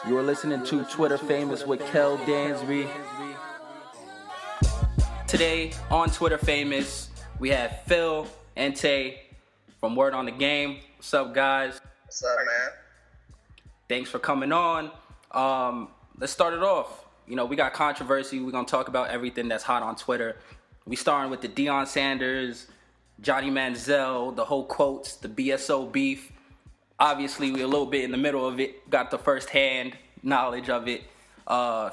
You are listening to Twitter Famous with Kel Dansby. Today on Twitter Famous, we have Phil and Tay from Word on the Game. What's up, guys? What's up, man? Thanks for coming on. Let's start it off. You know, we got controversy. We're going to talk about everything that's hot on Twitter. We starting with the Deion Sanders, Johnny Manziel, the whole quotes, the BSO beef. Obviously, we're a little bit in the middle of it. Got the first-hand knowledge of it.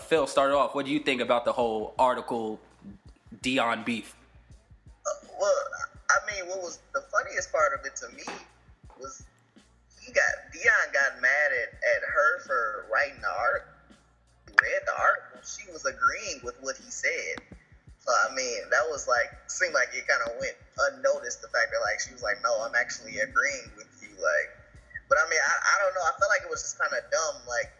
Phil, start off. What do you think about the whole article Deion beef? Well, I mean, what was the funniest part of it to me was Deion got mad at her for writing the article. He read the article. She was agreeing with what he said. So, I mean, that was like, seemed like it kind of went unnoticed, the fact that, like, she was like, no, I'm actually agreeing with you, like. But, I mean, I don't know. I felt like it was just kind of dumb. Like,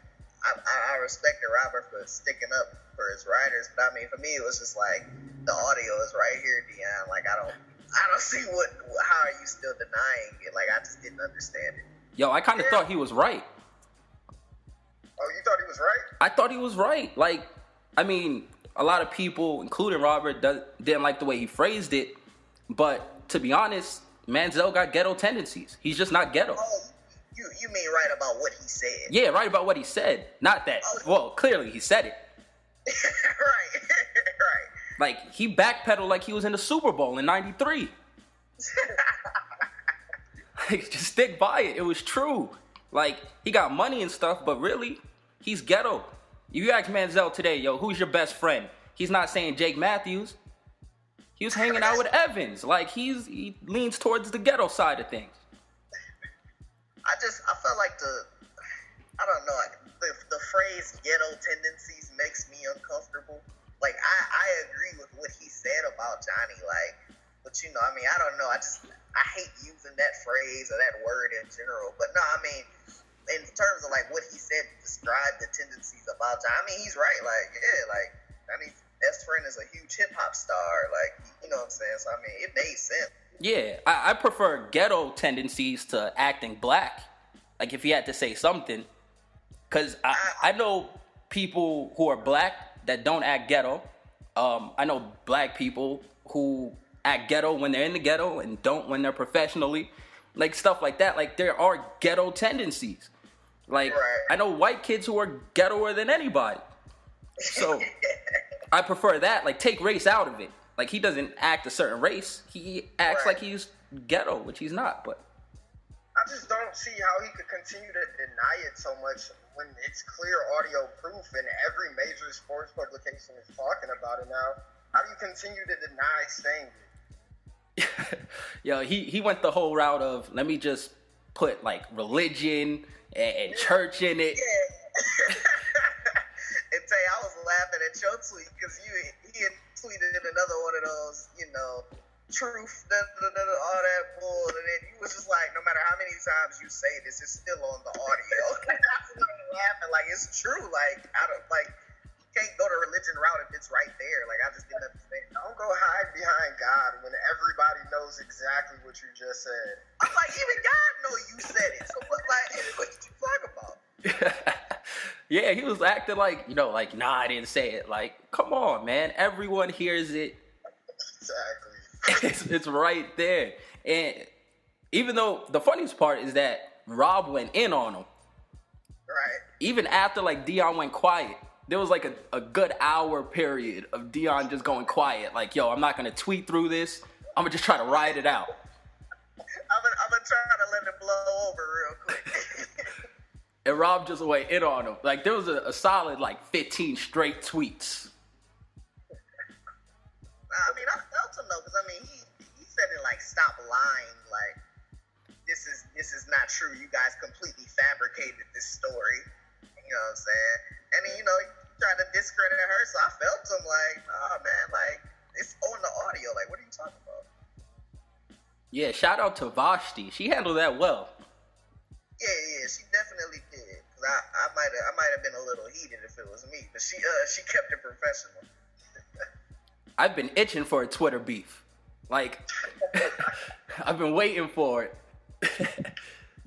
I respected Robert for sticking up for his writers. But, I mean, for me, it was just like, the audio is right here, Deion. Like, I don't see how are you still denying it? Like, I just didn't understand it. Yo, I kind of thought he was right. Oh, you thought he was right? I thought he was right. Like, I mean, a lot of people, including Robert, didn't like the way he phrased it. But, to be honest, Manziel got ghetto tendencies. He's just not ghetto. Oh, you mean right about what he said? Yeah, right about what he said. Not that. Well, clearly he said it. Right. Like, he backpedaled like he was in the Super Bowl in '93. Like, just stick by it. It was true. Like, he got money and stuff, but really, he's ghetto. If you ask Manziel today, yo, who's your best friend? He's not saying Jake Matthews. He was hanging out with Evans. Like, he leans towards the ghetto side of things. I felt like I don't know, the phrase ghetto tendencies makes me uncomfortable. Like, I agree with what he said about Johnny, like, but you know, I mean, I don't know, I hate using that phrase or that word in general, but no, I mean, in terms of, like, what he said to describe the tendencies about Johnny, I mean, he's right, like, yeah, like, Johnny's best friend is a huge hip-hop star, like, you know what I'm saying, so, I mean, it made sense. Yeah, I prefer ghetto tendencies to acting black. Like, if he had to say something. Because I know people who are black that don't act ghetto. I know black people who act ghetto when they're in the ghetto and don't when they're professionally. Like, stuff like that. Like, there are ghetto tendencies. Like, right. I know white kids who are ghettoer than anybody. So, I prefer that. Like, take race out of it. Like, he doesn't act a certain race. He acts like he's ghetto, which he's not. But I just don't see how he could continue to deny it so much when it's clear audio proof and every major sports publication is talking about it now. How do you continue to deny saying it? Yo, he went the whole route of, let me just put, like, religion and church in it. Yeah. And Tay, I was laughing at your tweet because he had tweeted another one of those, you know, truth, all that bull, and then you was just like, no matter how many times you say this, it's still on the audio. I was laughing, like, it's true, like, you can't go the religion route if it's right there. Like, I just didn't understand. Don't go hide behind God when everybody knows exactly what you just said. I'm like, even God know you said it. So what, like, what you talk about? Yeah, he was acting like, you know, like, nah, I didn't say it. Like, come on, man. Everyone hears it. Exactly. It's right there. And even though the funniest part is that Rob went in on him. Right. Even after, like, Deion went quiet, there was, like, a good hour period of Deion just going quiet. Like, yo, I'm not going to tweet through this. I'm going to just try to ride it out. I'm gonna try to let it blow over real quick. And Rob just went in on him. Like, there was a solid, like, 15 straight tweets. I mean, I felt him though, because I mean, he said it like, stop lying, like, this is not true. You guys completely fabricated this story. You know what I'm saying? And then, you know, he tried to discredit her, so I felt him like, oh man, like, it's on the audio. Like, what are you talking about? Yeah, shout out to Vashti. She handled that well. Yeah, she definitely did. Cause I might have been a little heated if it was me, but she kept it professional. I've been itching for a Twitter beef. Like, I've been waiting for it.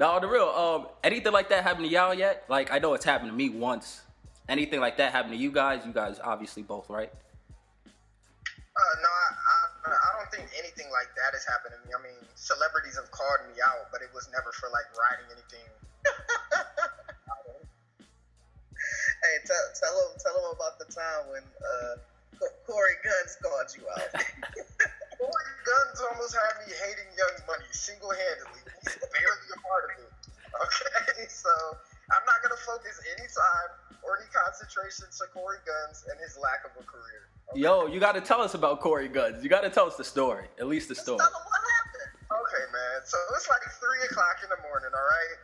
Now, on the real, anything like that happened to y'all yet? Like, I know it's happened to me once. Anything like that happened to you guys? You guys obviously both, right? No, I don't think anything like that has happened to me. I mean, celebrities have called me out, but it was never for like writing anything. Hey, tell him about the time when Corey Guns called you out. Corey Guns almost had me hating Young Money single-handedly. He's barely a part of it. Okay, so I'm not gonna focus any time or any concentration to Corey Guns and his lack of a career. Okay? Yo, you got to tell us about Corey Guns. You got to tell us the story, at least the story. Tell him what happened. Okay, man. So it's like 3 o'clock in the morning, all right?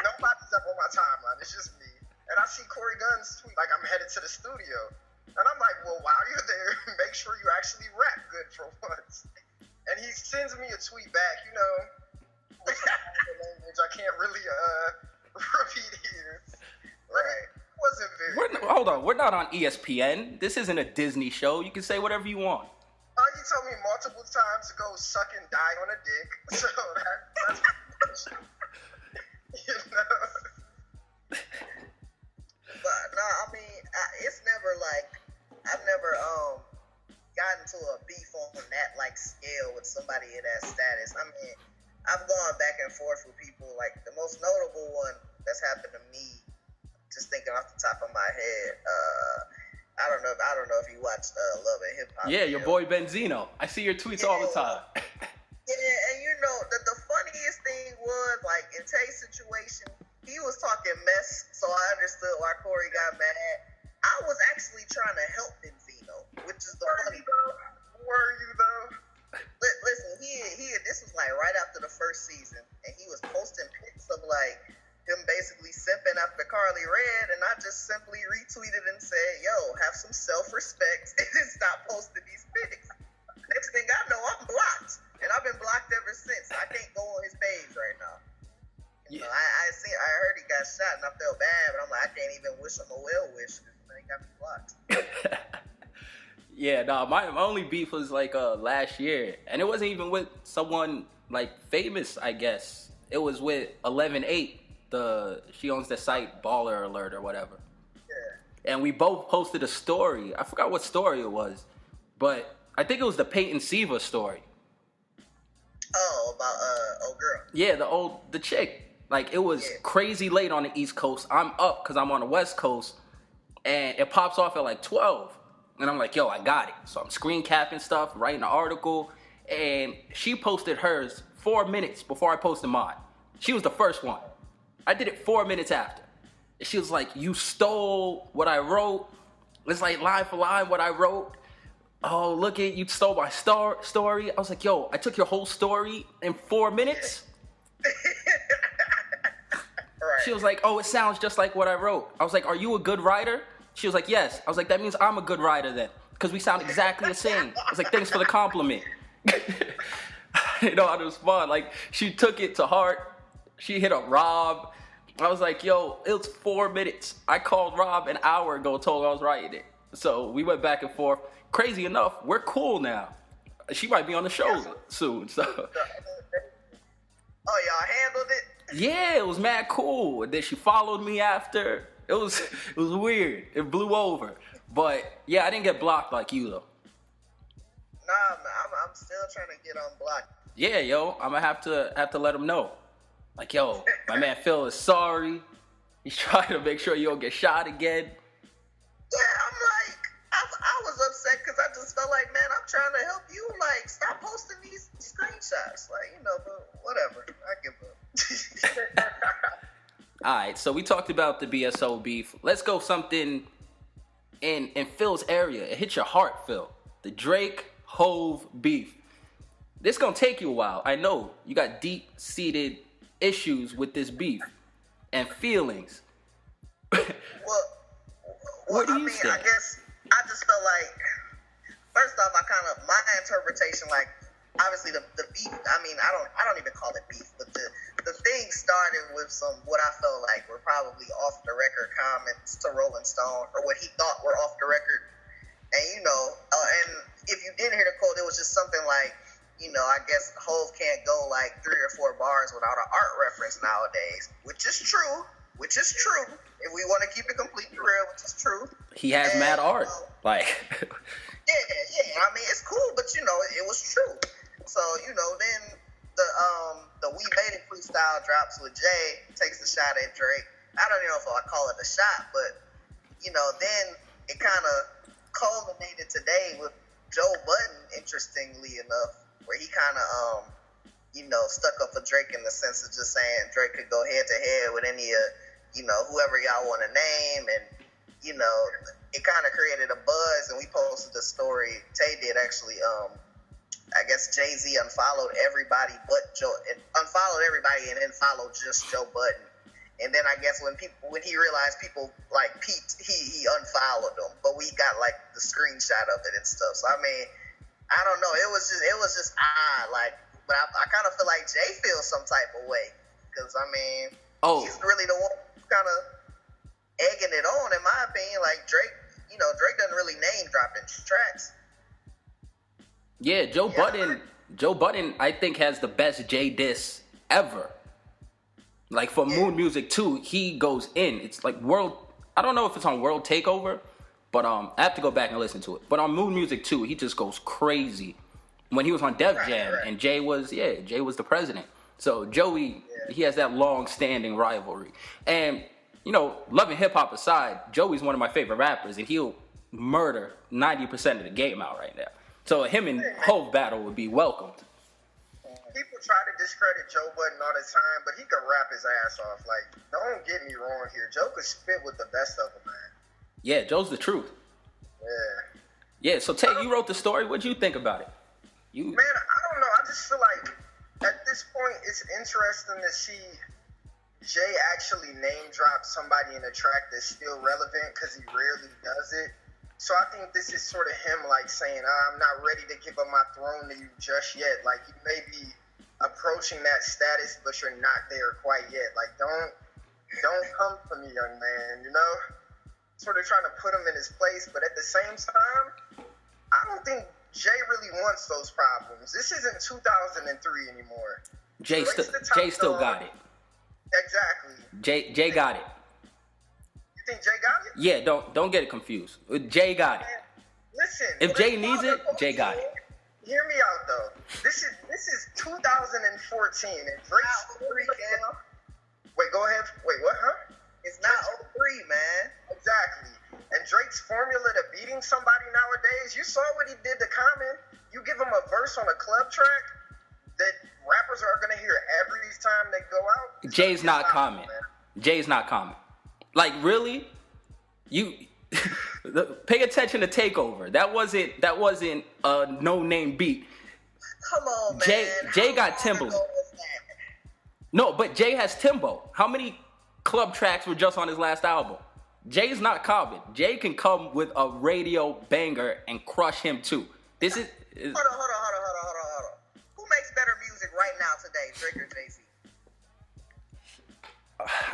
Nobody's up on my timeline. It's just me. And I see Corey Guns tweet like I'm headed to the studio. And I'm like, well, while you're there, make sure you actually rap good for once. And he sends me a tweet back, you know, with some language I can't really repeat here. Right. Wasn't very. Hold on, we're not on ESPN. This isn't a Disney show. You can say whatever you want. You told me multiple times to go suck and die on a dick. So that's you know. But no, I mean, it's never like I've never gotten to a beef on that like scale with somebody in that status. I mean, I've gone back and forth with people. Like the most notable one that's happened to me, just thinking off the top of my head, I don't know if you watched Love and Hip Hop. Yeah, your boy Benzino. I see your tweets all the time. Yeah, and you know the funniest thing was like in Tay's situation, he was talking mess, so I understood why Corey got mad. I was actually trying to help Benzino, which is the funny. Were you though? Listen, he this was like right after the first season, and he was posting pics of like him basically simping after Carly Red, and I just simply retweeted and said, "Yo, have some self-respect and stop posting these pics." Next thing I know, I'm blocked, and I've been blocked ever since. I can't go on his page right now. You know, I heard he got shot, and I felt bad, but I'm like, I can't even wish him a well wish because he got me blocked. Yeah, nah, my only beef was like last year, and it wasn't even with someone like famous, I guess. It was with 11-8. She owns the site Baller Alert or whatever. Yeah. And we both posted a story. I forgot what story it was, but I think it was the Peyton Siva story. Oh, about old girl. Yeah, the chick. Like, it was crazy late on the East Coast. I'm up because I'm on the West Coast, and it pops off at like 12. And I'm like, yo, I got it. So I'm screen capping stuff, writing an article, and she posted hers 4 minutes before I posted mine. She was the first one. I did it 4 minutes after. And she was like, you stole what I wrote. It's like line for line what I wrote. Oh, look at you stole my story. I was like, yo, I took your whole story in 4 minutes. Right. She was like, oh, it sounds just like what I wrote. I was like, are you a good writer? She was like, yes. I was like, that means I'm a good writer then, because we sound exactly the same. I was like, thanks for the compliment. You know, it was fun. Like, she took it to heart. She hit up Rob. I was like, yo, it was 4 minutes. I called Rob an hour ago, told him I was writing it. So we went back and forth. Crazy enough, we're cool now. She might be on the show soon. So. Oh, y'all handled it? Yeah, it was mad cool. And then she followed me after. It was weird. It blew over. But yeah, I didn't get blocked like you though. Nah, man, I'm still trying to get unblocked. Yeah, yo, I'm gonna have to let him know. Like, yo, my man Phil is sorry. He's trying to make sure you don't get shot again. Yeah, I'm like, I was upset because I just felt like, man, I'm trying to help you. Like, stop posting these screenshots. Like, you know, but whatever. I give up. All right, so we talked about the BSO beef. Let's go something in Phil's area. It hit your heart, Phil. The Drake Hove beef. This gonna take you a while. I know you got deep-seated issues with this beef and feelings. Well, I mean, I guess I just felt like, first off, my interpretation, like, obviously the beef, I mean, I don't even call it beef, but the thing started with some, what I felt like were probably off the record comments to Rolling Stone, or what he thought were off the record. And, you know, and if you didn't hear the quote, it was just something like, I guess Hove can't go like 3 or 4 bars without an art reference nowadays, which is true. If we want to keep it completely real, which is true. He has mad art. Like. Yeah. I mean, it's cool, but it was true. So, then the We Made It freestyle drops with Jay, takes a shot at Drake. I don't know if I call it a shot, but then it kind of culminated today with Joe Budden, interestingly enough, where he kind of stuck up for Drake in the sense of just saying Drake could go head to head with any of whoever y'all want to name, and it kind of created a buzz, and we posted a story. Tay did actually. I guess Jay-Z unfollowed everybody but Joe, unfollowed everybody, and then followed just Joe Budden. And then I guess when he realized people like peeped, he unfollowed them. But we got like the screenshot of it and stuff. So I mean, I don't know. It was just odd. Like, but I kind of feel like Jay feels some type of way, because I mean, he's really the one kind of egging it on, in my opinion. Like Drake doesn't really name dropping tracks. Yeah, Joe Budden, I think, has the best Jay diss ever. Like, for Moon Music 2, he goes in. It's like I don't know if it's on World Takeover, but I have to go back and listen to it. But on Moon Music 2, he just goes crazy. When he was on Def Jam, and Jay was the president. So Joey, he has that long-standing rivalry. And, loving hip-hop aside, Joey's one of my favorite rappers, and he'll murder 90% of the game out right now. So him and Hove battle would be welcomed. People try to discredit Joe Budden all the time, but he could rap his ass off. Like, don't get me wrong here. Joe could spit with the best of them, man. Yeah, Joe's the truth. Yeah, so Tay, you wrote the story. What'd you think about it? Man, I don't know. I just feel like at this point it's interesting to see Jay actually name drop somebody in a track that's still relevant, because he rarely does it. So I think this is sort of him like saying, I'm not ready to give up my throne to you just yet. Like, you may be approaching that status, but you're not there quite yet. Like, don't come for me, young man, Sort of trying to put him in his place, but at the same time, I don't think Jay really wants those problems. This isn't 2003 anymore. Jay still got it. Exactly. Jay got it. You think Jay got it? Yeah, don't get it confused. Jay got it. Listen, if Jay needs it, Jay got it. Hear me out though. This is 2014, and Drake's 03, Cam. Wait, go ahead. Wait, what? Huh? It's not 03, man. Exactly. And Drake's formula to beating somebody nowadays. You saw what he did to Common. You give him a verse on a club track that rappers are gonna hear every time they go out. Jay's not Common. Jay's not Common. Like, really? You pay attention to Takeover. That wasn't a no-name beat. Come on, man. Jay got Timbaland. No, but Jay has Timbo. How many club tracks were just on his last album? Jay's not Common. Jay can come with a radio banger and crush him too. This is. Hold on. Who makes better music right now today, Drake or Jay-Z?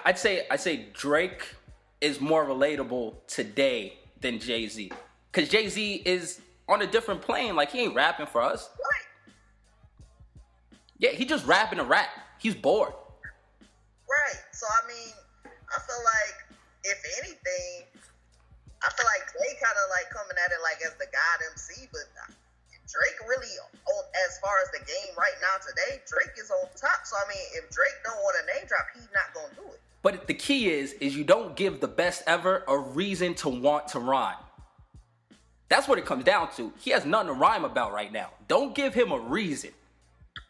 I'd say Drake is more relatable today than Jay-Z. Because Jay-Z is on a different plane. Like, he ain't rapping for us. Right. Yeah, he just rapping a rap. He's bored. Right. So, I mean, I feel like, if anything, I feel like Jay kind of like coming at it like as the God MC, but Drake really, as far as the game right now today, Drake is on top. So, I mean, if Drake don't want a name drop, he's not going to do it. But the key is you don't give the best ever a reason to want to rhyme. That's what it comes down to. He has nothing to rhyme about right now. Don't give him a reason.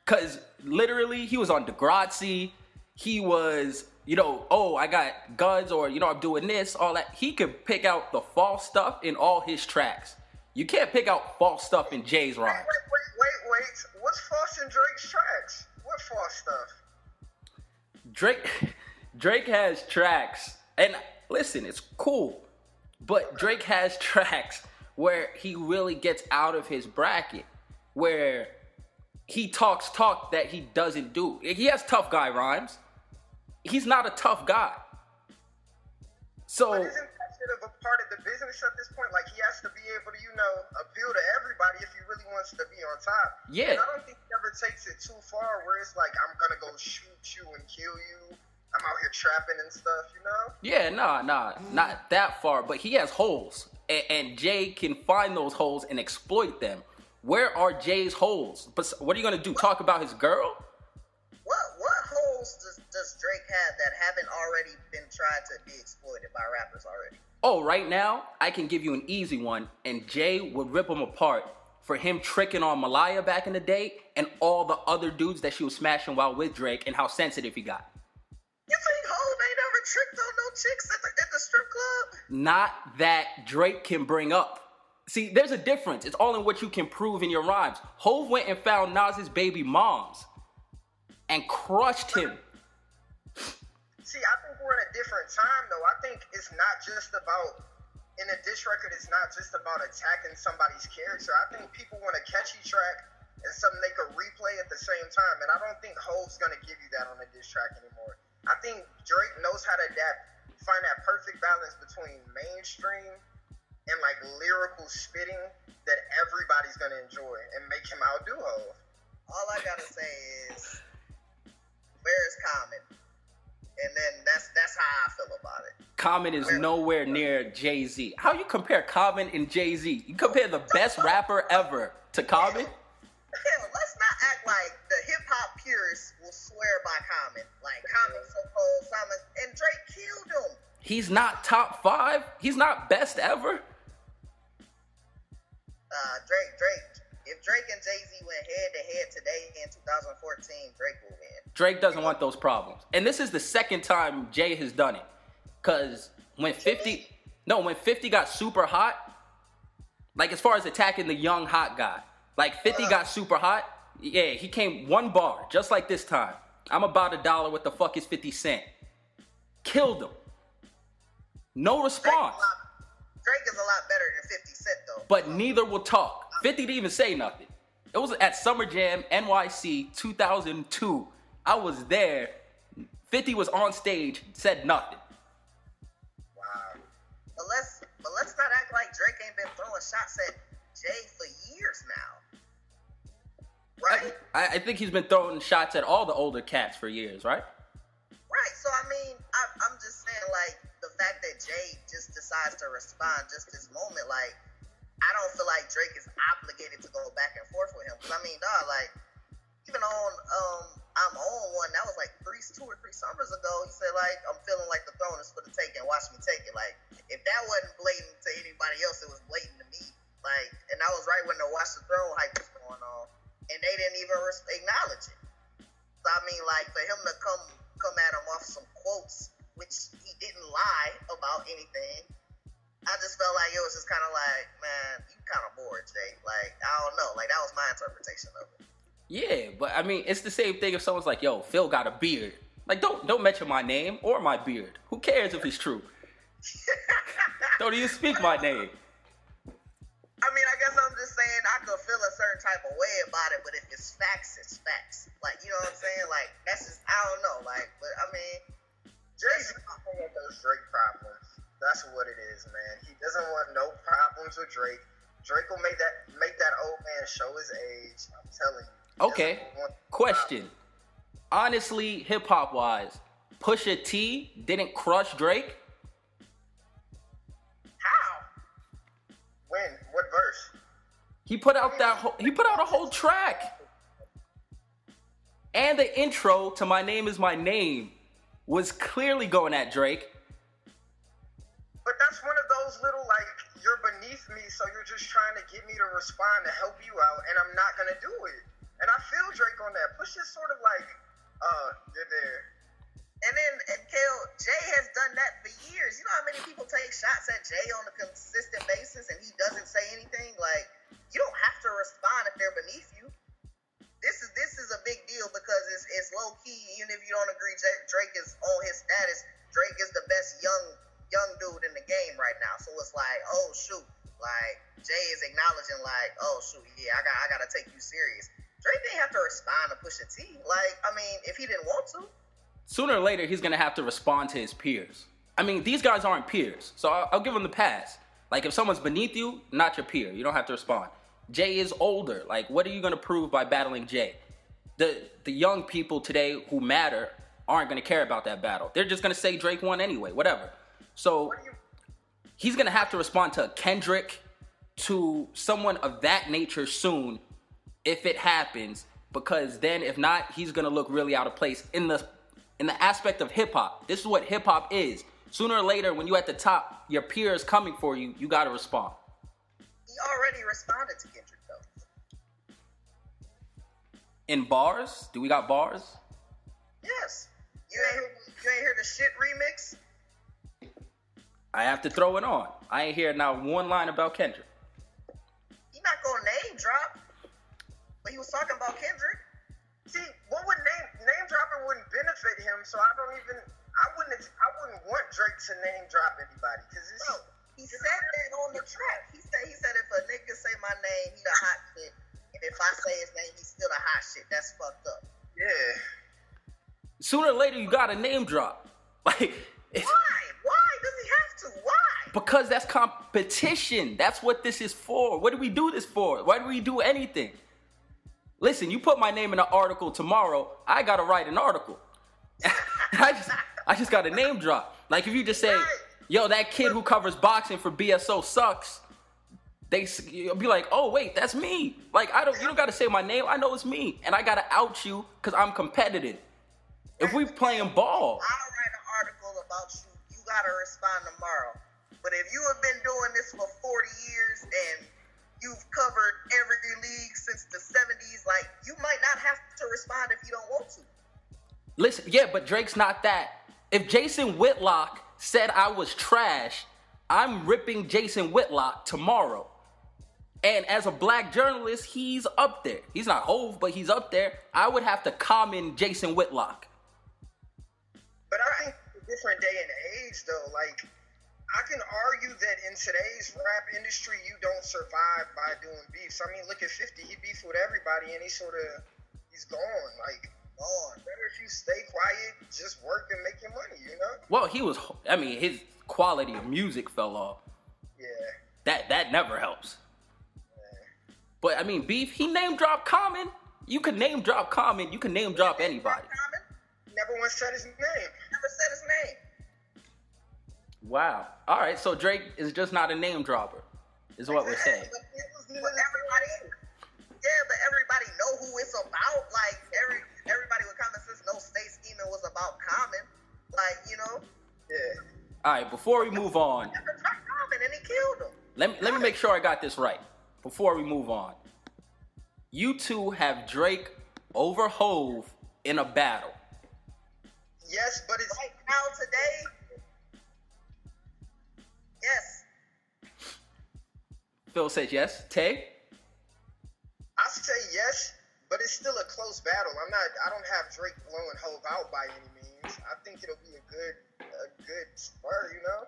Because literally, he was on Degrassi. He was, I got guns, or, I'm doing this, all that. He could pick out the false stuff in all his tracks. You can't pick out false stuff in Jay's rhymes. Wait. What's false in Drake's tracks? What false stuff? Drake has tracks, and listen, it's cool, but Drake has tracks where he really gets out of his bracket, where he talks talk that he doesn't do. He has tough guy rhymes. He's not a tough guy. So, but isn't that bit of a part of the business at this point. Like, he has to be able to, appeal to everybody if he really wants to be on top. Yeah. And I don't think he ever takes it too far where it's like, I'm going to go shoot you and kill you. I'm out here trapping and stuff, Yeah, not that far. But he has holes. And Jay can find those holes and exploit them. Where are Jay's holes? But what are you going to do? Talk about his girl? What holes does Drake have that haven't already been tried to be exploited by rappers already? Oh, right now, I can give you an easy one, and Jay would rip him apart for him tricking on Malaya back in the day and all the other dudes that she was smashing while with Drake and how sensitive he got. You think Hov ain't ever tricked on no chicks at the strip club? Not that Drake can bring up. See, there's a difference. It's all in what you can prove in your rhymes. Hov went and found Nas's baby moms and crushed him. See, I think we're in a different time, though. I think it's not just about, in a diss record, it's not just about attacking somebody's character. I think people want a catchy track and something they could replay at the same time. And I don't think Hov's going to give you that on a diss track anymore. I think Drake knows how to adapt, find that perfect balance between mainstream and like lyrical spitting that everybody's going to enjoy and make him outdo Hov. All I got to say is, where is Common? And then that's how I feel about it. Common is nowhere near Jay-Z. How you compare Common and Jay-Z? You compare the best rapper ever to Common? Hell, let's not act like the hip-hop purists will swear by Common. Like, Common's so cold, Simon, and Drake killed him. He's not top 5. He's not best ever. Drake. If Drake and Jay-Z went head-to-head today in 2014, Drake will win. Drake doesn't want those problems. And this is the second time Jay has done it. Because when 50 got super hot, like as far as attacking the young hot guy, like 50 got super hot, yeah, he came one bar, just like this time. I'm about $1, what the fuck is 50 Cent? Killed him. No response. Drake is a lot better than 50 Cent, though. But neither will talk. 50 didn't even say nothing. It was at Summer Jam NYC 2002. I was there. 50 was on stage, said nothing. Wow. But let's not act like Drake ain't been throwing shots at Jay for years now. Right? I think he's been throwing shots at all the older cats for years, right? Right. So, I mean, I'm just saying, like, the fact that Jay just decides to respond just this moment, like, I don't feel like Drake is obligated to go back and forth with him. Because, I mean, dog, like, even on I'm On One, that was like 2 or 3 summers ago, he said, like, I'm feeling like the throne is for the taking. Watch me take it. Like, if that wasn't blatant to anybody else, it was blatant to me. Like, and that was right when the Watch the Throne hype was going on. And they didn't even acknowledge it. So, I mean, like, for him to come at him off some quotes, which he didn't lie about anything, I just felt like it was just kind of like, man, you kind of bored, Jay. Like, I don't know. Like, that was my interpretation of it. Yeah, but I mean, it's the same thing if someone's like, yo, Phil got a beard. Like, don't mention my name or my beard. Who cares if it's true? Don't even speak my name. I mean, I guess I'm just saying I could feel a certain type of way about it, but if it's facts, it's facts. Like, you know what I'm saying? Like, that's just, I don't know. Like, but I mean, Drake's one of those Drake problems. That's what it is, man. He doesn't want no problems with Drake. Drake will make that old man show his age. I'm telling you. Okay, question. Honestly, hip-hop wise, Pusha T didn't crush Drake? How? When? What verse? He put out a whole track. And the intro to My Name Is My Name was clearly going at Drake. But that's one of those little, like, you're beneath me, so you're just trying to get me to respond to help you out, and I'm not going to do it. And I feel Drake on that. Pusha's sort of like, you're there. And then, Kale, Jay has done that for years. You know how many people take shots at Jay on a consistent basis and he doesn't say anything? Like, you don't have to respond if they're beneath you. This is a big deal because it's low key. Even if you don't agree, Drake is on his status. Drake is the best young dude in the game right now. So it's like, oh shoot, like Jay is acknowledging, like, oh shoot, yeah, I gotta take you serious. Drake didn't have to respond to Pusha T. Like, I mean, if he didn't want to. Sooner or later, he's going to have to respond to his peers. I mean, these guys aren't peers, so I'll give them the pass. Like, if someone's beneath you, not your peer. You don't have to respond. Jay is older. Like, what are you going to prove by battling Jay? The young people today who matter aren't going to care about that battle. They're just going to say Drake won anyway, whatever. So he's going to have to respond to Kendrick, to someone of that nature soon if it happens, because then if not, he's going to look really out of place in the aspect of hip-hop. This is what hip-hop is. Sooner or later, when you're at the top, your peer is coming for you. You got to respond. He already responded to Kendrick, though. In bars? Do we got bars? Yes. You ain't hear the shit remix? I have to throw it on. I ain't hear not one line about Kendrick. He not gonna name drop, but he was talking about Kendrick. See, what would name dropping wouldn't benefit him, so I wouldn't want Drake to name drop anybody, because Bro, he said that on the track. He said if a nigga say my name, he the hot shit. And if I say his name, he's still the hot shit. That's fucked up. yeah. Sooner or later, you got a name drop. Like, Why? Why does he have to? Why? because that's competition. That's what this is for. What do we do this for? Why do we do anything? Listen, you put my name in an article tomorrow, I gotta write an article. I just got a name drop. Like, if you just say, yo, that kid who covers boxing for BSO sucks, you'll be like, oh wait, that's me. Like, you don't gotta say my name. I know it's me, and I gotta out you because I'm competitive. If we playing ball, I'll write an article about you. You gotta respond tomorrow. But if you have been doing this for 40 years and you've covered every league since the 70s, like, you might not have to respond if you don't want to. listen, yeah, but Drake's not that. If Jason Whitlock said I was trash, I'm ripping Jason Whitlock tomorrow. And as a black journalist, he's up there. He's not Hove, but he's up there. I would have to comment Jason Whitlock. But I think it's a different day and age, though. Like, I can argue that in today's rap industry, you don't survive by doing beefs. I mean, look at 50. He beefed with everybody, and he's gone. Like, better if you stay quiet, just work and make your money, you know? Well, his quality of music fell off. Yeah. That never helps. But, I mean, Beef, he name dropped Common. You can name drop Common. You can name drop anybody. Never once said his name. Never said his name. Wow. All right, so Drake is just not a name dropper, is what we're saying. But everybody know who it's about. Like, everybody with common sense knows State Scheming was about Common. Like, you know? Yeah. All right, before we move on, Never dropped Common and he killed him. let me make sure I got this right. Before we move on, you two have Drake over Hove in a battle. Yes, but it's Right now, today, yes. Phil says yes. Tay? I say yes, but it's still a close battle. I don't have Drake blowing Hove out by any means. I think it'll be a good spur, you know?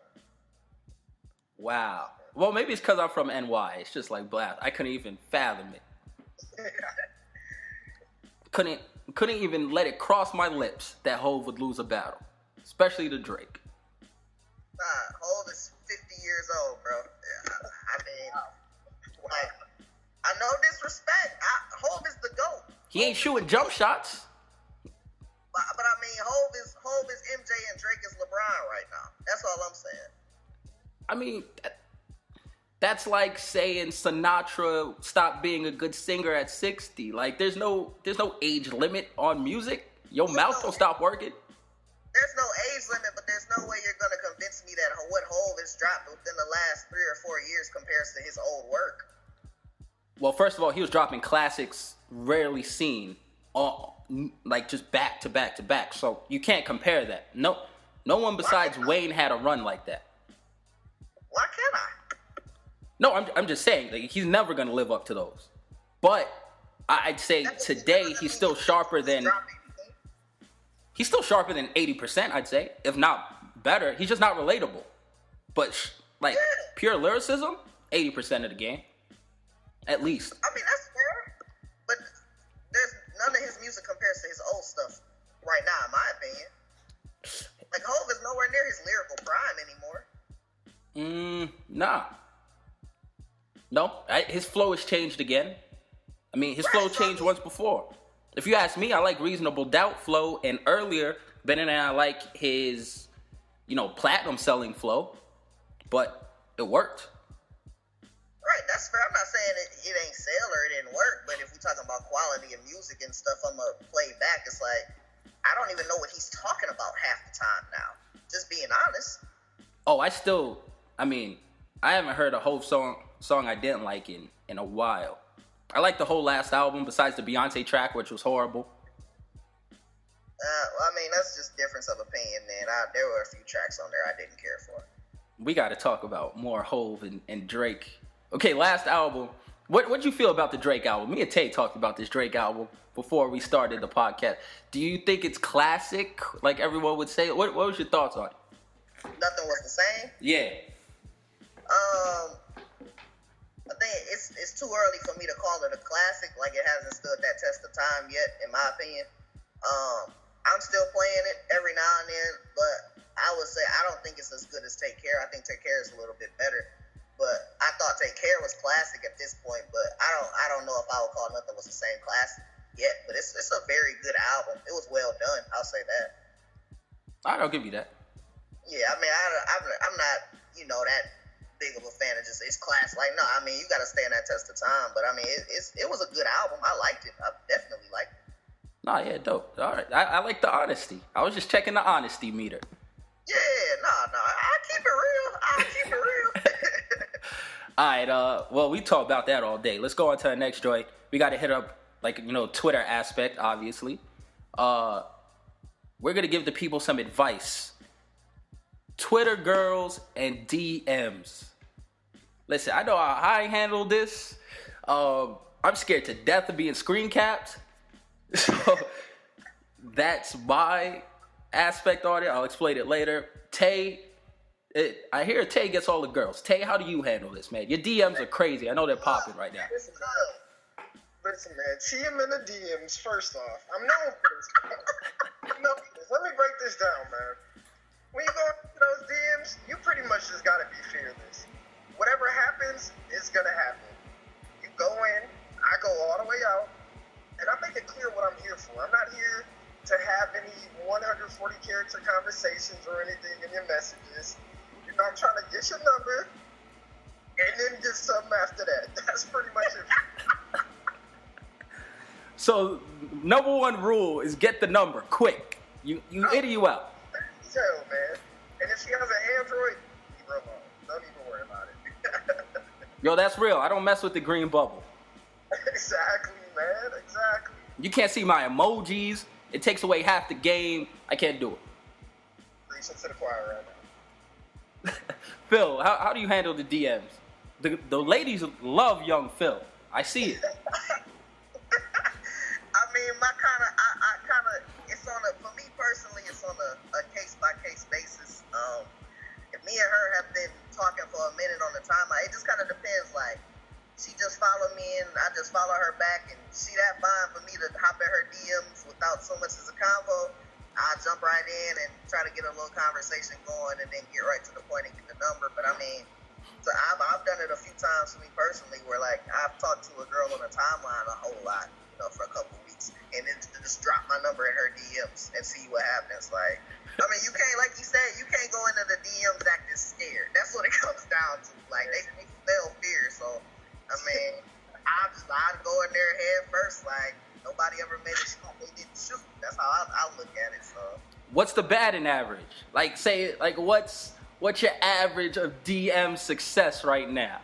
Wow. Well, maybe it's because I'm from NY. It's just like blast. I couldn't even fathom it. Couldn't even let it cross my lips that Hove would lose a battle, especially to Drake. Nah, Hov is 50 years old, bro. Yeah, I mean, like, I know disrespect. Hov is the GOAT. He ain't shooting jump shots. But I mean, Hov is MJ and Drake is LeBron right now. That's all I'm saying. I mean, that's like saying Sinatra stopped being a good singer at 60. Like, there's no age limit on music. Your mouth don't stop working. There's no age limit, but there's no way you're going to convince me that what Hov has dropped within the last 3 or 4 years compares to his old work. Well, first of all, he was dropping classics rarely seen, like just back to back to back. So you can't compare that. No one besides Wayne had a run like that. Why can't I? No, I'm just saying, like, he's never gonna live up to those. But I'd say today he's still sharper than 80%. I'd say, if not better. He's just not relatable. But pure lyricism, 80% of the game, at least. I mean, that's fair, but there's none of his music compares to his old stuff right now, in my opinion. Like Hov is nowhere near his lyrical prime anymore. Nah. No, his flow has changed again. I mean, his flow changed once before. If you ask me, I like Reasonable Doubt flow, and earlier, better than I like his, platinum selling flow. But it worked. Right, that's fair. I'm not saying it ain't sell or it didn't work, but if we're talking about quality of music and stuff, I'm going to play back. It's like, I don't even know what he's talking about half the time now. Just being honest. Oh, I haven't heard a whole song I didn't like in a while. I like the whole last album besides the Beyonce track, which was horrible. That's just difference of opinion, man. There were a few tracks on there I didn't care for. We got to talk about more Hov and Drake. Okay, last album. What'd you feel about the Drake album? Me and Tay talked about this Drake album before we started the podcast. Do you think it's classic, like everyone would say? What was your thoughts on it? Nothing was the same? Yeah. I think it's too early for me to call it a classic. Like, it hasn't stood that test of time yet, in my opinion. I'm still playing it every now and then, but I would say I don't think it's as good as Take Care. I think Take Care is a little bit better. But I thought Take Care was classic at this point, but I don't know if I would call Nothing Was the Same classic yet. But it's a very good album. It was well done. I'll say that. I'll give you that. Yeah, I'm not that big of a fan of just it's classic. Like, no, you got to stand that test of time. But it was a good album. I liked it. I definitely liked it. Nah, yeah, dope. All right, I like the honesty. I was just checking the honesty meter. Yeah, I'll keep it real. All right, well, we talk about that all day. Let's go on to the next joint. We got to hit up, Twitter aspect, obviously. We're going to give the people some advice. Twitter girls and DMs. Listen, I know how I handle this. I'm scared to death of being screen capped. So that's my aspect on it. I'll explain it later. Tay, I hear Tay gets all the girls. Tay, how do you handle this, man? Your DMs are crazy. I know they're popping right now. Listen, man. TM in the DMs, first off. I'm known for this. Let me break this down, man. When you go into those DMs, you pretty much just got to be fearless. Whatever happens, it's going to happen. You go in, I go all the way out, and I make it clear what I'm here for. I'm not here to have any 140 character conversations or anything in your messages. I'm trying to get your number and then get something after that. That's pretty much it. So, number one rule is get the number quick. You in or you out. So, man. And if she has an Android, leave her alone. Don't even worry about it. Yo, that's real. I don't mess with the green bubble. Exactly, man. Exactly. You can't see my emojis. It takes away half the game. I can't do it. Preaching to the choir right now. Phil, how do you handle the DMs? The ladies love young Phil. I see it. For me personally, it's on a case-by-case basis. If me and her have been talking for a minute on the timeline, it just kind of depends. Like, she just followed me and I just follow her back, and she that fine for me to hop in her DMs without so much as a convo. I'll jump right in and try to get a little conversation going and then get right to the point and get the number. But so I've done it a few times for me personally where, like, I've talked to a girl on a timeline a whole lot, for a couple weeks, and then just drop my number in her DMs and see what happens. Like, you can't, like you said, you can't go into the DMs acting scared. That's what it comes down to. Like, they smell fear. So, I'd go in there head first, like, nobody ever made a shot they didn't shoot. That's how I look at it. So, what's the batting average? Like, say, like, what's your average of DM success right now?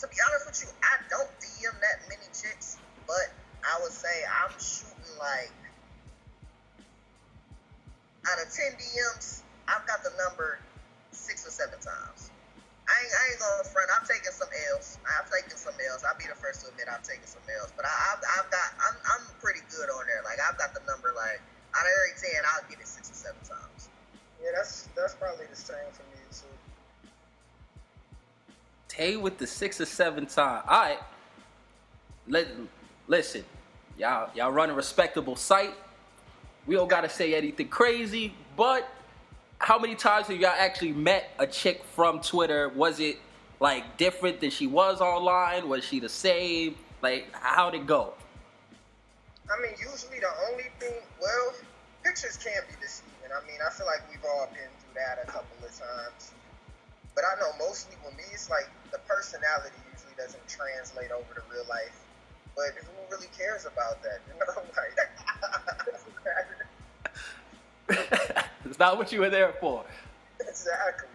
To be honest with you, I don't DM that many chicks, but I would say I'm shooting like out of 10 DMs, I've got the number 6 or 7 times. I ain't going front. I've taken some L's. I'll be the first to admit I've taken some L's. But I'm pretty good on there. Like, I've got the number, like, out of every 10, I'll get it 6 or 7 times. Yeah, that's probably the same for me, too. Tay with the 6 or 7 times. All right. Listen, y'all run a respectable site. We don't gotta say anything crazy, but how many times have y'all actually met a chick from Twitter? Was it like different than she was online? Was she the same? Like, how'd it go? I mean, usually the only thing, well, pictures can be deceiving. I mean, I feel like we've all been through that a couple of times. But I know mostly with me, it's like the personality usually doesn't translate over to real life. But who really cares about that? You know, like, It's not what you were there for. exactly.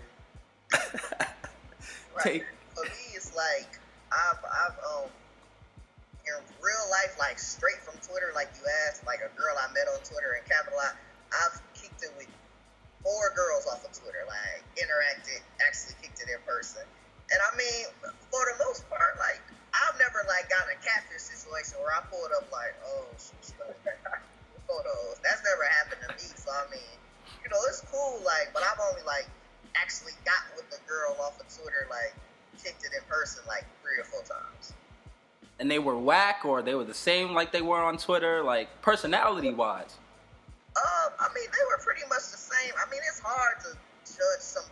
Right. For me, it's like I've in real life, like straight from Twitter, like you asked, like a girl I met on Twitter in capital I've kicked it with 4 girls off of Twitter, like interacted, actually kicked it in person. And I mean, for the most part, like I've never like gotten a catfish situation where I pulled up like, oh, she's photos. That's never happened to me. So I mean, you know, it's cool, like, but I've only like actually got with the girl off of Twitter, like kicked it in person like 3 or 4 times. And they were whack, or they were the same like they were on Twitter, like personality-wise? I mean, they were pretty much the same. I mean, it's hard to judge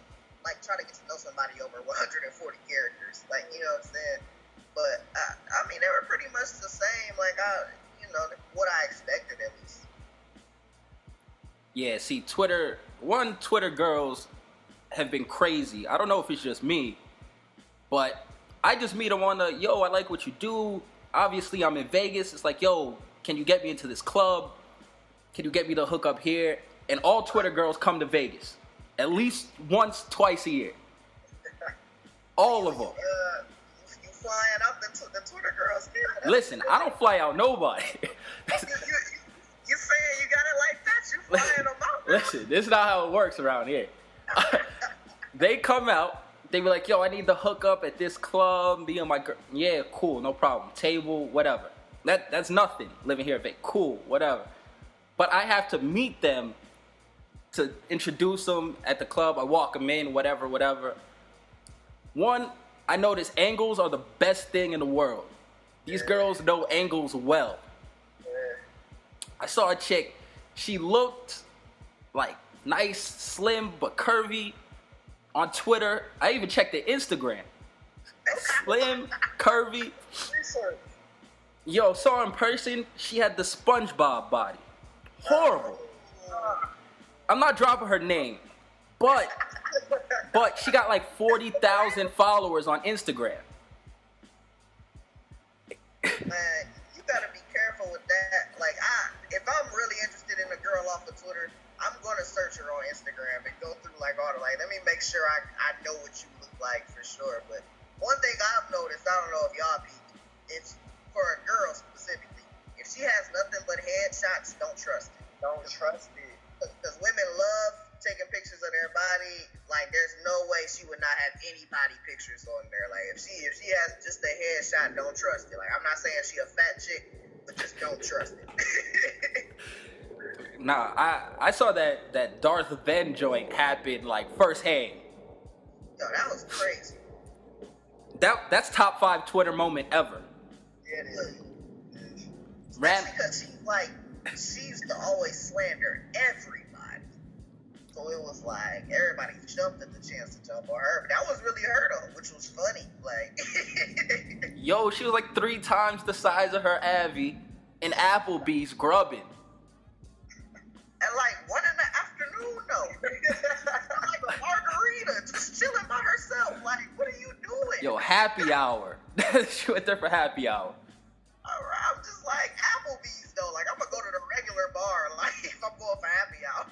like try to get to know somebody over 140 characters, like, you know what I'm saying? But I mean, they were pretty much the same, like what I expected at least. Yeah, see, Twitter girls have been crazy. I don't know if it's just me, but I just meet them on the, yo, I like what you do. Obviously, I'm in Vegas. It's like, yo, can you get me into this club? Can you get me to hook up here? And all Twitter girls come to Vegas. At least once, twice a year. All of them. You flying up the Twitter girls here? Listen, I don't fly out nobody. You saying you got it like that? You flying them out? Listen, this is not how it works around here. They come out. They be like, yo, I need to hook up at this club. Me and my girl. Yeah, cool, no problem. Table, whatever. That's nothing. Living here, cool, whatever. But I have to meet them to introduce them at the club. I walk them in, whatever. One, I notice angles are the best thing in the world. These girls know angles well. I saw a chick. She looked like nice, slim, but curvy. On Twitter, I even checked the Instagram. Slim, curvy. Yo, saw her in person, she had the SpongeBob body. Horrible. I'm not dropping her name, but she got like 40,000 followers on Instagram. Man, you gotta be careful with that. Like, if I'm really interested in a girl off of Twitter, I'm gonna search her on Instagram and go through like all the, like, let me make sure I know what you look like for sure. But one thing I've noticed, I don't know if y'all be, it's for a girl specifically, if she has nothing but headshots, don't trust it. Don't trust it. Because women love taking pictures of their body. Like, there's no way she would not have any body pictures on there. Like, if she has just a headshot, don't trust it. Like, I'm not saying she a fat chick, but just don't trust it. Nah, I saw that Darth Ben joint happen like firsthand. Yo, that was crazy. That's top 5 Twitter moment ever. Yeah, it is. Especially because she used to always slander everybody. So it was like everybody jumped at the chance to jump on her. But that was really her though, which was funny. Like, yo, she was like 3 times the size of her Abby in Applebee's grubbing. At like 1 in the afternoon, though. Like a margarita, just chilling by herself. Like, what are you doing? Yo, happy hour. She went there for happy hour. I'm just like, Applebee's, though. Like, I'm going to go to the regular bar, like, if I'm going for happy hour.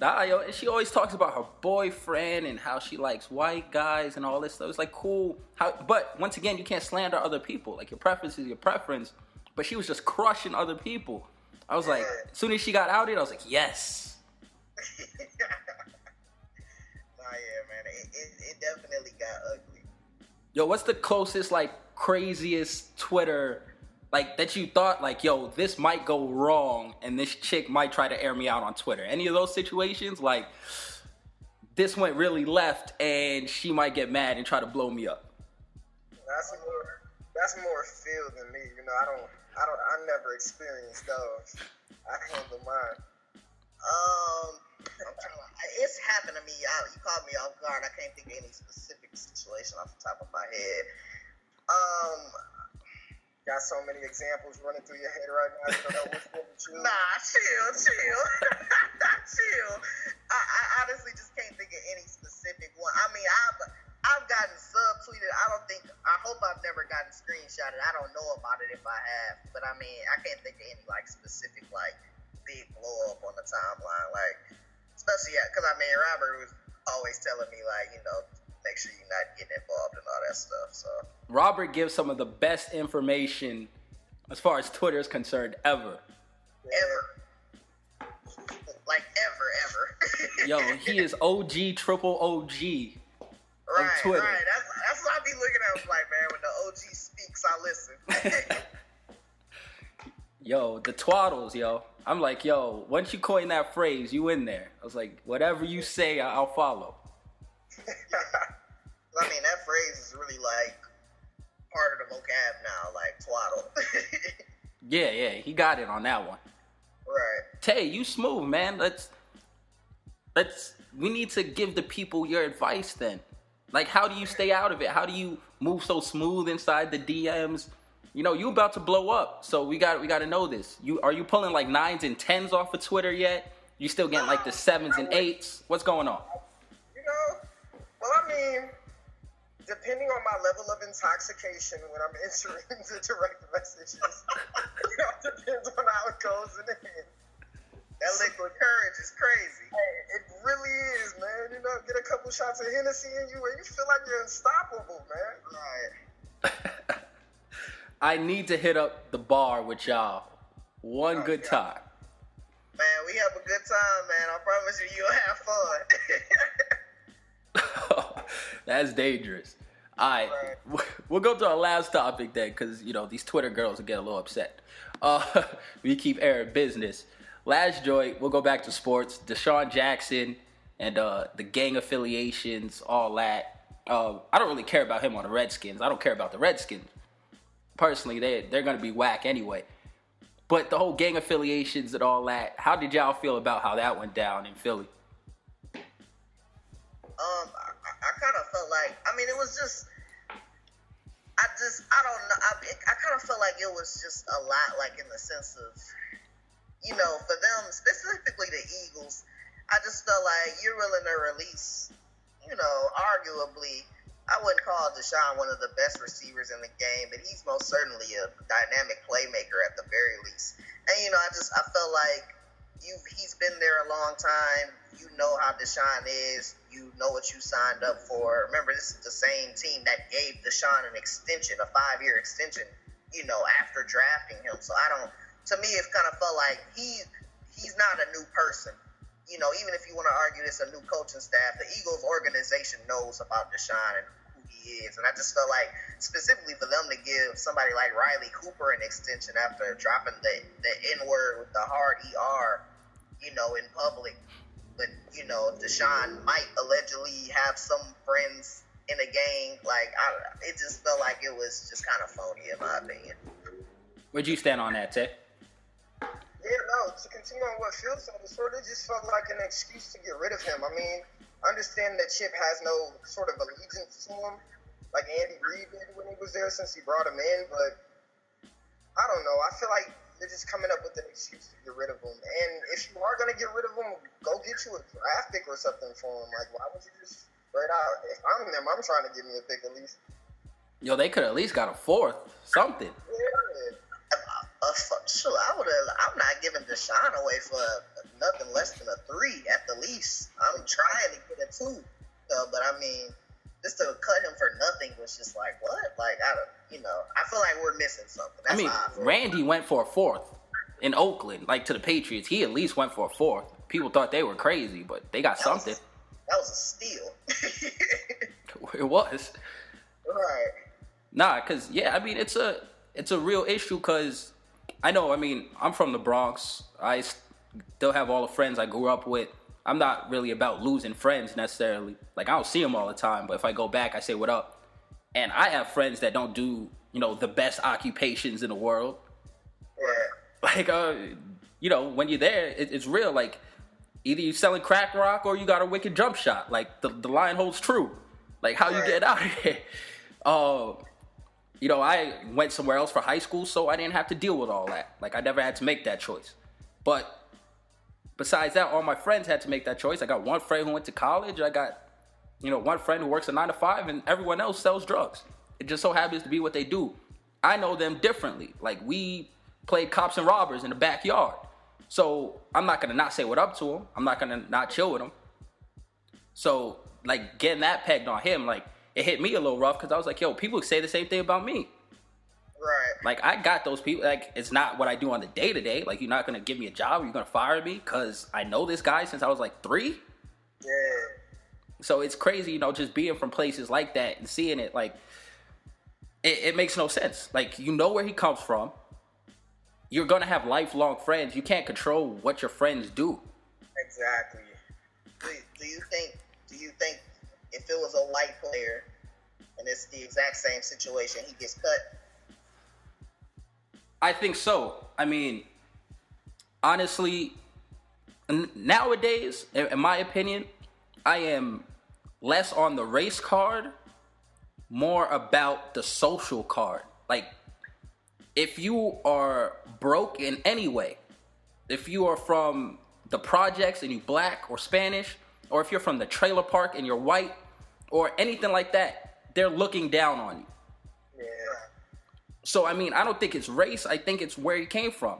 Nah, yo, and she always talks about her boyfriend and how she likes white guys and all this stuff. It's like, cool. But once again, you can't slander other people. Like, your preference is your preference. But she was just crushing other people. I was like, as soon as she got outed, I was like, yes. Nah, yeah, man. It definitely got ugly. Yo, what's the closest, like, craziest Twitter, like, that you thought, like, yo, this might go wrong and this chick might try to air me out on Twitter? Any of those situations? Like, this went really left and she might get mad and try to blow me up. That's more Phil than me. You know, I never experienced those. I handle mine. I'm trying to. It's happened to me. You caught me off guard. I can't think of any specific situation off the top of my head. Got so many examples running through your head right now. You don't know which one to choose. Nah, chill. Chill. I honestly just can't think of any specific one. I mean, I've gotten subtweeted. I hope I've never gotten screenshotted. I don't know about it if I have, but I mean, I can't think of any like specific like big blow up on the timeline, like especially because I mean, Robert was always telling me like, make sure you're not getting involved in all that stuff. So Robert gives some of the best information as far as Twitter is concerned ever. Like ever. Yo, he is OG, triple OG on Twitter. Right. That's what I be looking at. Like, man, when the OG speaks, I listen. Yo, the twaddles, yo. I'm like, yo, once you coin that phrase, you in there. I was like, whatever you say, I'll follow. I mean, that phrase is really like part of the vocab now, like twaddle. Yeah, he got it on that one. Right. Tay, you smooth, man. We need to give the people your advice then. Like, how do you stay out of it? How do you move so smooth inside the DMs? You about to blow up, so we got to know this. Are you pulling like 9s and 10s off of Twitter yet? You still getting like the 7s and 8s? What's going on? Well, I mean, depending on my level of intoxication when I'm entering the direct messages, depends on how it goes in the end. That liquid courage is crazy. Hey, it really is, man. Get a couple shots of Hennessy in you and you feel like you're unstoppable, man. Right. I need to hit up the bar with y'all one good time. Man, we have a good time, man. I promise you'll have fun. That's dangerous. All right, we'll go to our last topic then, because these Twitter girls will get a little upset. We keep airing business. Last joint, we'll go back to sports. Deshaun Jackson and the gang affiliations, all that. I don't really care about him on the Redskins. I don't care about the Redskins. Personally, they're gonna be whack anyway. But the whole gang affiliations and all that, how did y'all feel about how that went down in Philly? I kind of felt like, it was just, I don't know. I kind of felt like it was just a lot, like in the sense of, for them, specifically the Eagles, I just felt like you're willing to release, arguably, I wouldn't call Deshaun one of the best receivers in the game, but he's most certainly a dynamic playmaker at the very least. And, I felt like he's been there a long time. You know how Deshaun is. You know what you signed up for. Remember, this is the same team that gave Deshaun an extension, a 5-year extension, after drafting him. So to me, it kind of felt like he's not a new person. Even if you want to argue it's a new coaching staff, the Eagles organization knows about Deshaun and who he is. And I just felt like, specifically for them to give somebody like Riley Cooper an extension after dropping the N-word with the hard ER, in public. But, Deshaun might allegedly have some friends in a gang. Like, it just felt like it was just kind of phony, in my opinion. Where'd you stand on that, Ted? Yeah, no, to continue on what Phil said, it sort of just felt like an excuse to get rid of him. I mean, understand that Chip has no sort of allegiance to him, like Andy Reid did when he was there since he brought him in, but I don't know. I feel like they're just coming up with an excuse to get rid of him. And if you are going to get rid of him, go get you a draft pick or something for him. Like, why would you just straight out? If I'm them, I'm trying to give me a pick at least. Yo, they could at least got a 4th, something. Yeah. Sure, I'm not giving Deshaun away for nothing less than a 3 at the least. I'm trying to get a 2. But I mean, just to cut him for nothing was just like, what? Like, I feel like we're missing something. That's Randy went for a 4th in Oakland, like to the Patriots. He at least went for a 4th. People thought they were crazy, but they got something. That was a steal. It was. Right. Nah, because, it's a real issue because I'm from the Bronx. I still have all the friends I grew up with. I'm not really about losing friends necessarily. Like, I don't see them all the time, but if I go back, I say what up. And I have friends that don't do, the best occupations in the world. Like, when you're there, it's real. Like, either you selling crack rock or you got a wicked jump shot. Like, the line holds true. Like, how you get out of here? I went somewhere else for high school, so I didn't have to deal with all that. Like, I never had to make that choice. But besides that, all my friends had to make that choice. I got one friend who went to college. I got, one friend who works a 9 to 5, and everyone else sells drugs. It just so happens to be what they do. I know them differently. Like, we played cops and robbers in the backyard. So I'm not going to not say what up to him. I'm not going to not chill with him. So, like, getting that pegged on him, like, it hit me a little rough because I was like, yo, people say the same thing about me. Right. Like, I got those people. Like, it's not what I do on the day-to-day. Like, you're not going to give me a job. You're going to fire me because I know this guy since I was, like, 3. Yeah. So it's crazy, just being from places like that and seeing it, like, it makes no sense. Like, you know where he comes from. You're going to have lifelong friends. You can't control what your friends do. Exactly. Do you think if it was a white player and it's the exact same situation, he gets cut? I think so. I mean, honestly, nowadays, in my opinion, I am less on the race card, more about the social card. Like, if you are broke in any way, if you are from the projects and you black or Spanish, or if you're from the trailer park and you're white, or anything like that, they're looking down on you. Yeah. So, I mean, I don't think it's race. I think it's where he came from.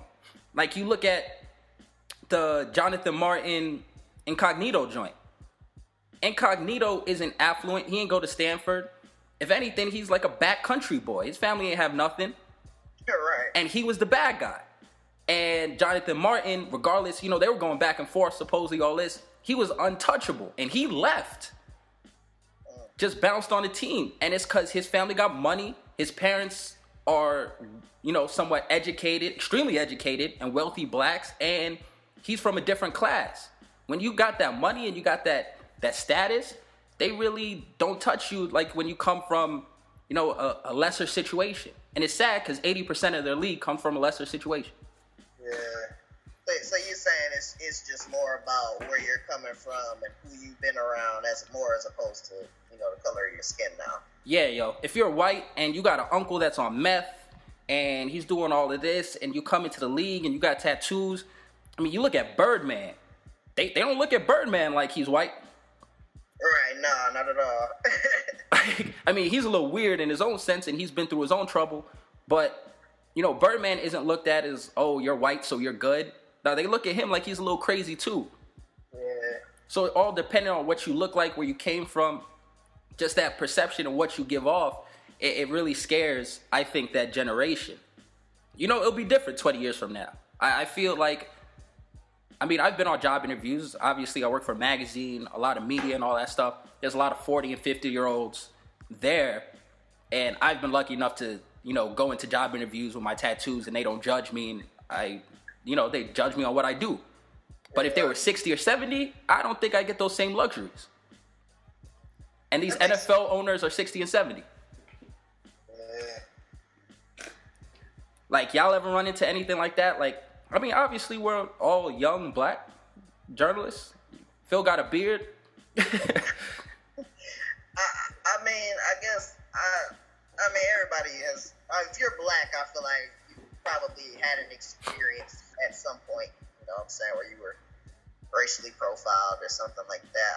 Like, you look at the Jonathan Martin Incognito joint. Incognito isn't affluent. He ain't go to Stanford. If anything, he's like a backcountry boy. His family ain't have nothing. You're right. And he was the bad guy. And Jonathan Martin, regardless, they were going back and forth, supposedly all this. He was untouchable. And he left. Just bounced on the team. And it's because his family got money. His parents are, somewhat educated, extremely educated, and wealthy blacks. And he's from a different class. When you got that money and you got that status, they really don't touch you like when you come from, a lesser situation. And it's sad because 80% of their league come from a lesser situation. Yeah. So you're saying it's just more about where you're coming from and who you've been around as opposed to, the color of your skin now. Yeah, yo. If you're white and you got an uncle that's on meth and he's doing all of this and you come into the league and you got tattoos, I mean, you look at Birdman. They don't look at Birdman like he's white. Right, no, not at all. I mean, he's a little weird in his own sense and he's been through his own trouble. But, Birdman isn't looked at as, oh, you're white, so you're good. Now, they look at him like he's a little crazy, too. Yeah. So it all depending on what you look like, where you came from, just that perception of what you give off, it really scares, I think, that generation. It'll be different 20 years from now. I feel like, I've been on job interviews. Obviously, I work for a magazine, a lot of media and all that stuff. There's a lot of 40 and 50-year-olds there. And I've been lucky enough to, go into job interviews with my tattoos and they don't judge me. And they judge me on what I do. But if they were 60 or 70, I don't think I get those same luxuries. And these NFL owners are 60 and 70. Yeah. Like, y'all ever run into anything like that? Like, obviously we're all young black journalists. Phil got a beard. Everybody has. If you're black, I feel like you probably had an experience at some point. You know what I'm saying, where you were racially profiled or something like that.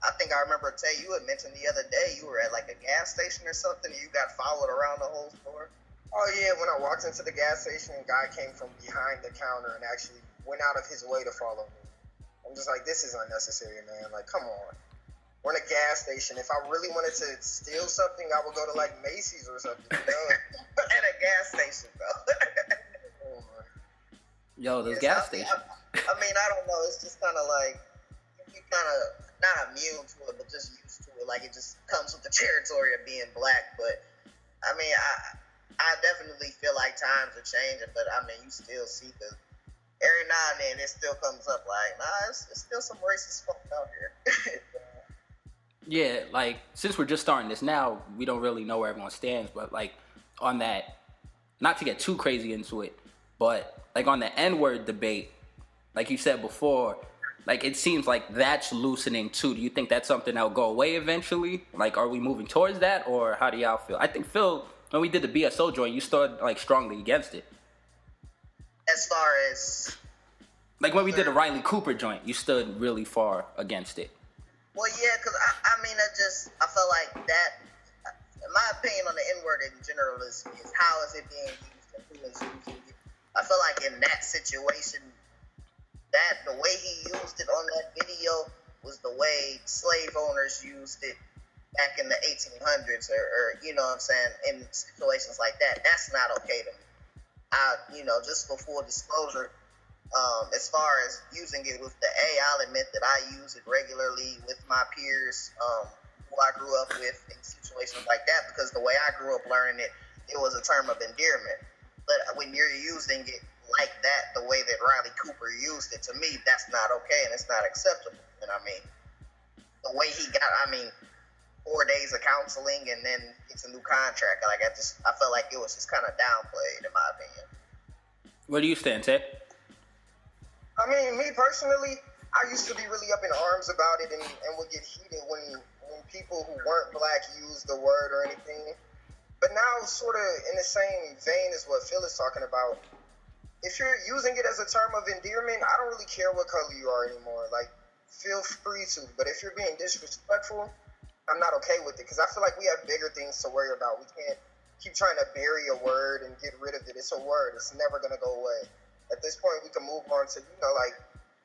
I think I remember you had mentioned the other day you were at like a gas station or something and you got followed around the whole store. Oh yeah, when I walked into the gas station, a guy came from behind the counter and actually went out of his way to follow me. I'm just like, this is unnecessary, man. Like, come on. We're in a gas station. If I really wanted to steal something, I would go to like Macy's or something. At a gas station, though. Yo, those gas stations. I don't know. It's just kind of like you kind of not immune to it, but just used to it. Like it just comes with the territory of being black. But I definitely feel like times are changing. But you still see every now and then it still comes up like, nah, it's still some racist folk out here. Yeah, like, since we're just starting this now, we don't really know where everyone stands, but, like, on that not to get too crazy into it, but like on the N-word debate, like you said before, like it seems like that's loosening too. Do you think that's something that'll go away eventually? Like, are we moving towards that, or how do y'all feel? I think Phil, when we did the BSO joint, you stood like strongly against it. As far as like when we did the Riley Cooper joint, you stood really far against it. Well, yeah, because I mean, I felt like that. My opinion on the N-word in general is how is it being used and who is using it. I feel like in that situation, that the way he used it on that video was the way slave owners used it back in the 1800s, or you know what I'm saying, in situations like that. That's not okay to me. Just for full disclosure, as far as using it with the A, I'll admit that I use it regularly with my peers who I grew up with in situations like that, because the way I grew up learning it, it was a term of endearment. But when you're using it like that, the way that Riley Cooper used it, to me, that's not okay and it's not acceptable. And I mean, the way he got, 4 days of counseling and then gets a new contract, like I felt like it was just kind of downplayed, in my opinion. Where do you stand, Ted? I mean, me personally, I used to be really up in arms about it and would get heated when people who weren't black used the word or anything. But now, sort of in the same vein as what Phil is talking about, if you're using it as a term of endearment, I don't really care what color you are anymore. Like, feel free to. But if you're being disrespectful, I'm not okay with it, because I feel like we have bigger things to worry about. We can't keep trying to bury a word and get rid of it. It's a word. It's never going to go away. At this point, we can move on to, like,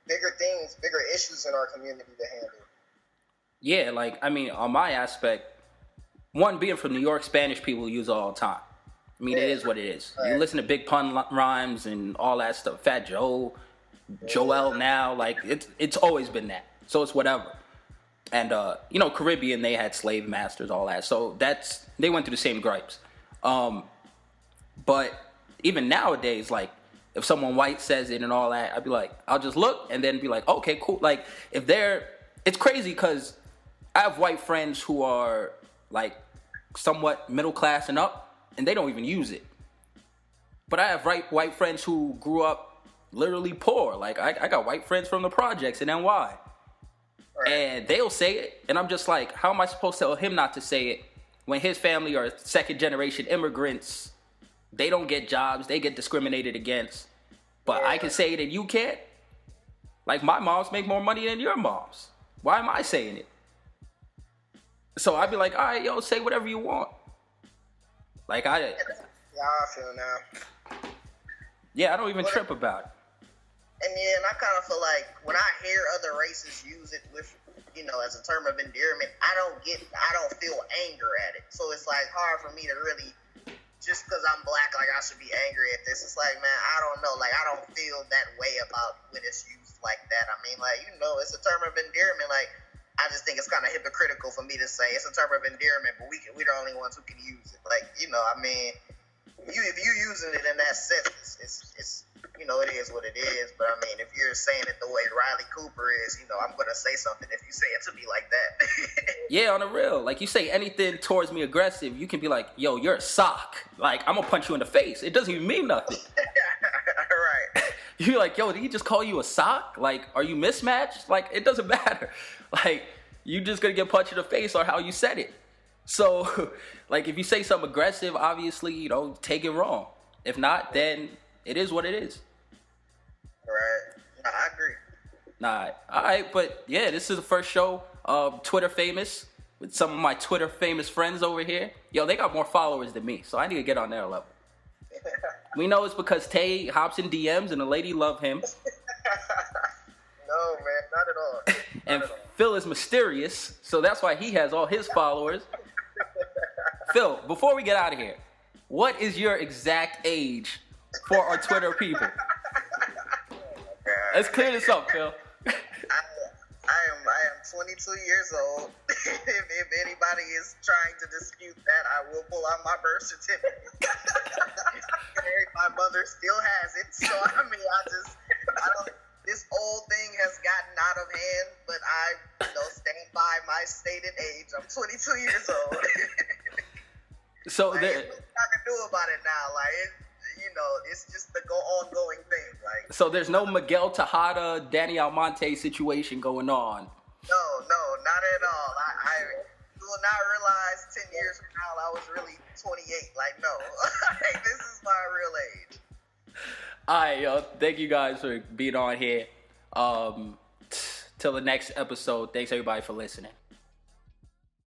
bigger things, bigger issues in our community to handle. Yeah, like, I mean, on my aspect, one, being from New York, Spanish people use it all the time. I mean, it is what it is. Right. You listen to Big Pun Rhymes and all that stuff, Fat Joe, Joel now, like, it's always been that. So it's whatever. And, Caribbean, they had slave masters, all that. So they went through the same gripes. But even nowadays, like, if someone white says it and all that, I'd be like, I'll just look and then be like, okay, cool. Like, it's crazy because I have white friends who are, like, somewhat middle class and up, and they don't even use it. But I have white friends who grew up literally poor. Like, I got white friends from the projects in NY. Right. And they'll say it, and I'm just like, how am I supposed to tell him not to say it when his family are second-generation immigrants? They don't get jobs. They get discriminated against. But I can say it and you can't? Like, my moms make more money than your moms. Why am I saying it? So I'd be like, all right, yo, say whatever you want. Like, Yeah, I feel now. Yeah, I don't even trip about it. And I kind of feel like when I hear other races use it with, as a term of endearment, I don't feel anger at it. So it's like hard for me to really, just because I'm black, like I should be angry at this. It's like, man, I don't know. Like, I don't feel that way about when it's used like that. I mean, like, it's a term of endearment. Like, I just think it's kind of hypocritical for me to say it's a term of endearment, but we're the only ones who can use it. Like, if you're using it in that sense, it's it is what it is. But I mean, if you're saying it the way Riley Cooper is, I'm gonna say something if you say it to me like that. Yeah, on the real. Like, you say anything towards me aggressive, you can be like, yo, you're a sock. Like, I'm gonna punch you in the face. It doesn't even mean nothing. Right. You're like, yo, did he just call you a sock? Like, are you mismatched? Like, it doesn't matter. Like, you just gonna get punched in the face or how you said it. So, like, if you say something aggressive, obviously, take it wrong. If not, then it is what it is. Right. No, I agree. Nah, all right, but yeah, this is the first show of Twitter Famous with some of my Twitter Famous friends over here. Yo, they got more followers than me, so I need to get on their level. We know it's because Tay hops in DMs and the lady love him. No, man, not at all. And Phil is mysterious, so that's why he has all his followers. Phil, before we get out of here, what is your exact age for our Twitter people? Let's clear this up, Phil. I am 22 years old. if anybody is trying to dispute that, I will pull out my birth certificate. My mother still has it, so I don't. This old thing has gotten out of hand, but I stand by my stated age. I'm 22 years old. So I can do about it now. Like, It's just the ongoing thing. Like, So there's no Miguel Tejada, Danny Almonte situation going on. no, not at all. I you will not realize 10 years from now I was really 28. Like, no, like, this is my real age. All right, yo. Thank you guys for being on here. Till the next episode. Thanks everybody for listening.